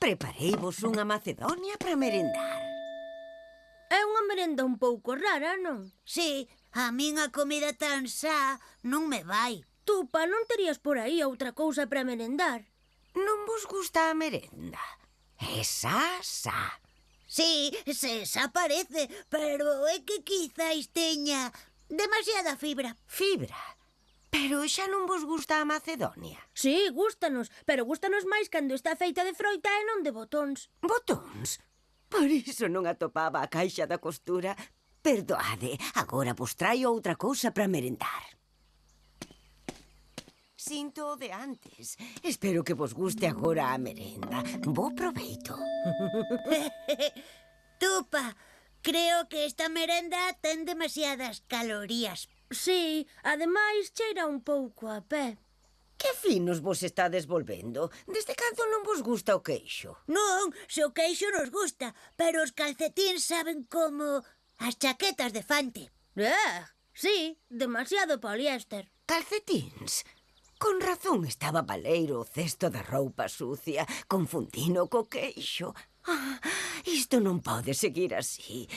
Prepareivos unha macedonia para merendar. É unha merenda un pouco rara, non? Sí, a min a comida tan xa non me vai. Tupa, non terías por aí outra cousa para merendar? Non vos gusta a merenda? É xa. Sí, se xa parece, pero é que quizáis teña demasiada fibra. Fibra? Pero xa non vos gusta a macedonia? Sí, gústanos, pero gústanos máis cando está feita de froita e non de botóns. Botóns? Por iso non atopaba a caixa da costura. Perdoade, agora vos traio outra cousa para merendar. Sinto o de antes. Espero que vos guste agora a merenda. Bo proveito. Tupa, creo que esta merenda ten demasiadas calorías. Sí, ademais cheira un pouco a pé. Que finos vos estades volvendo? Desde cando non vos gusta o queixo? Non, se o queixo nos gusta, pero os calcetíns saben como as chaquetas de fante. Sí, demasiado poliéster. Calcetíns? Con razón estaba baleiro o cesto da roupa sucia. Confundino co queixo. Isto non pode seguir así.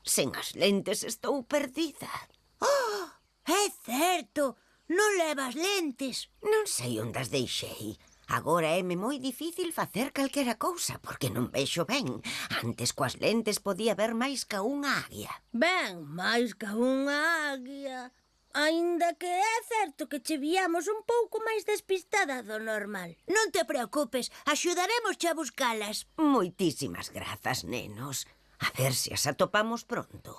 Sen as lentes estou perdida. É certo, non levas lentes. Non sei onde as deixei. Agora éme moi difícil facer calquera cousa porque non vexo ben. Antes coas lentes podía ver máis ca unha águia. Ben, máis ca unha águia. Aínda que é certo que che viamos un pouco máis despistada do normal. Non te preocupes, axudaremosche a buscalas. Moitísimas grazas, nenos. A ver se as atopamos pronto.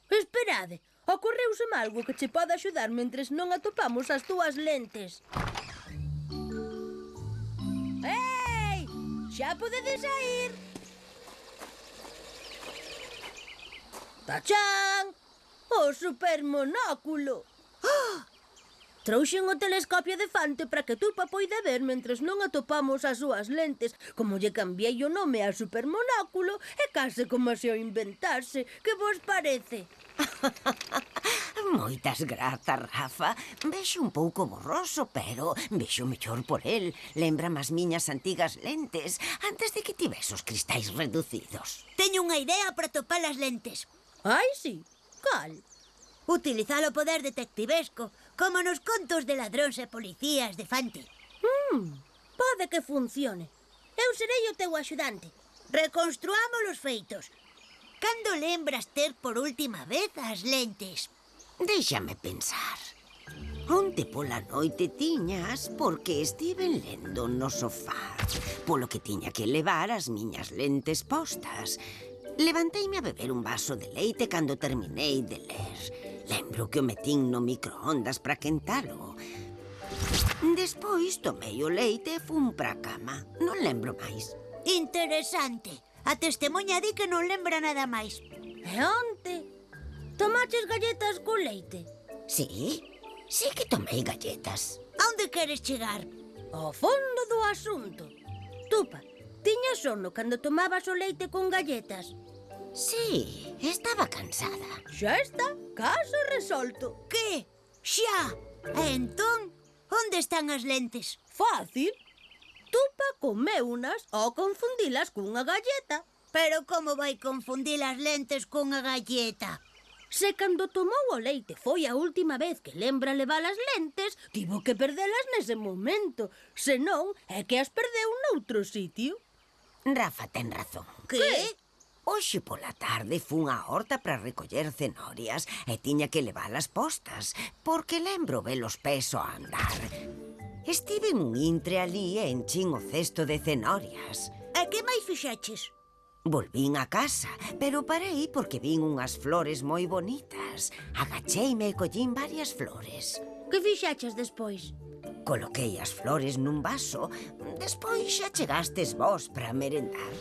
Esperade, ocorreuseme algo que che pode axudar mentres non atopamos as túas lentes. Ei! Xa podedes saír! Tachán! O supermonóculo! Trouxen o telescopio de Fante para que Tupa poida ver mentres non atopamos as súas lentes. Como lle cambiei o nome a supermonóculo, é case como se o inventase. Que vos parece? Moitas grazas, Rafa. Vexo un pouco borroso, pero vexo mellor por el. Lémbrame as miñas antigas lentes, antes de que tivese os cristais reducidos. Teño unha idea para topar as lentes. Ai, sí. Cal? Utilizar o poder detectivesco, como nos contos de ladróns e policías de Fante. Pode que funcione. Eu serei o teu axudante. Reconstruamos os feitos. Cando lembras ter por última vez as lentes? Déixame pensar. Onte pola noite tiñas porque estiven lendo no sofá, polo que tiña que levar as miñas lentes postas. Levanteime a beber un vaso de leite cando terminei de ler. Lembro que o metín no microondas para quentalo. Despois tomei o leite e fun para a cama. Non lembro máis. Interesante. A testemunha di que non lembra nada máis. E onte? Tomaches galletas con leite? Sí que tomei galletas. A onde queres chegar? Ao fondo do asunto. Tupa, tiñas sono cando tomabas o leite con galletas? Sí, estaba cansada. Xa está, caso resolto. Que? Xa? E entón, onde están as lentes? Fácil. Tupa comeunas ao confundilas cunha galleta. Pero como vai confundir as lentes cunha galleta? Se cando tomou o leite foi a última vez que lembra levar as lentes, tivo que perdelas nese momento. Senón, é que as perdeu noutro sitio. Rafa ten razón. Que? Hoxe pola tarde fun á horta para recoller cenorias e tiña que leválas postas, porque lembro ver os pés ao andar. Estive un intre ali e enchín o cesto de cenorias. E que máis fixaches? Volvín a casa, pero parei porque vin unhas flores moi bonitas. Agacheime e collín varias flores. Que fixaches despois? Coloquei as flores nun vaso, despois xa chegastes vós para merendar.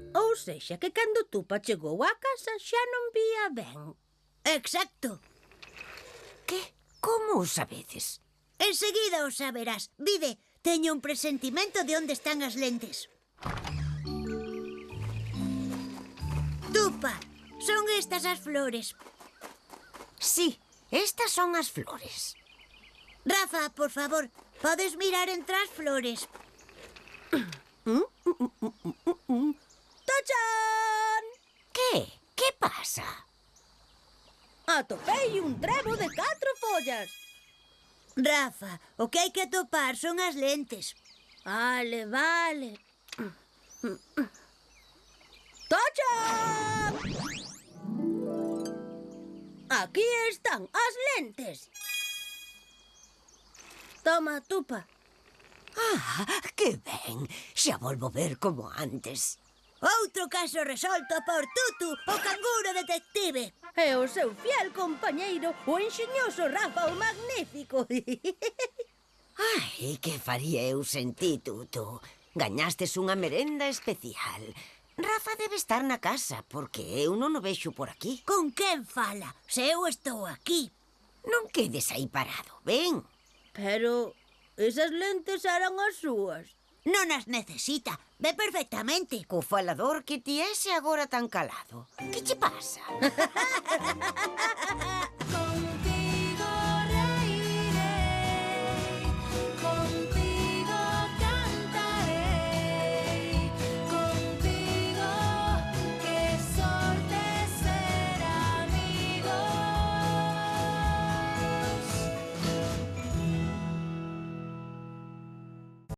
Ou sexa, que cando Tupa chegou á casa xa non vía ben. Exacto. Que? Como o sabedes? Enseguida o saberás. Vide, teño un presentimento de onde están as lentes. Tupa, son estas as flores. Sí, estas son as flores. Rafa, por favor, podes mirar entre as flores. Tachán! Que? Que pasa? Atopei un trebo de 4 follas. Rafa, o que hai que atopar son as lentes. Vale, vale. ¡Tachán! Aquí están as lentes. Toma, tupa. Ah, que ben. Xa volvo ver como antes. Outro caso resolto por Tutu, o canguro detective. E o seu fiel compañeiro, o enxeñoso Rafa o Magnífico. Ai, que faría eu sen ti, Tutu? Gañastes unha merenda especial. Rafa debe estar na casa, porque eu non o vexo por aquí. Con quen fala? Se eu estou aquí. Non quedes aí parado, ben? Pero esas lentes eran as súas. Non as necesita. Ve perfectamente. Co falador que ti ese agora tan calado. Que che pasa?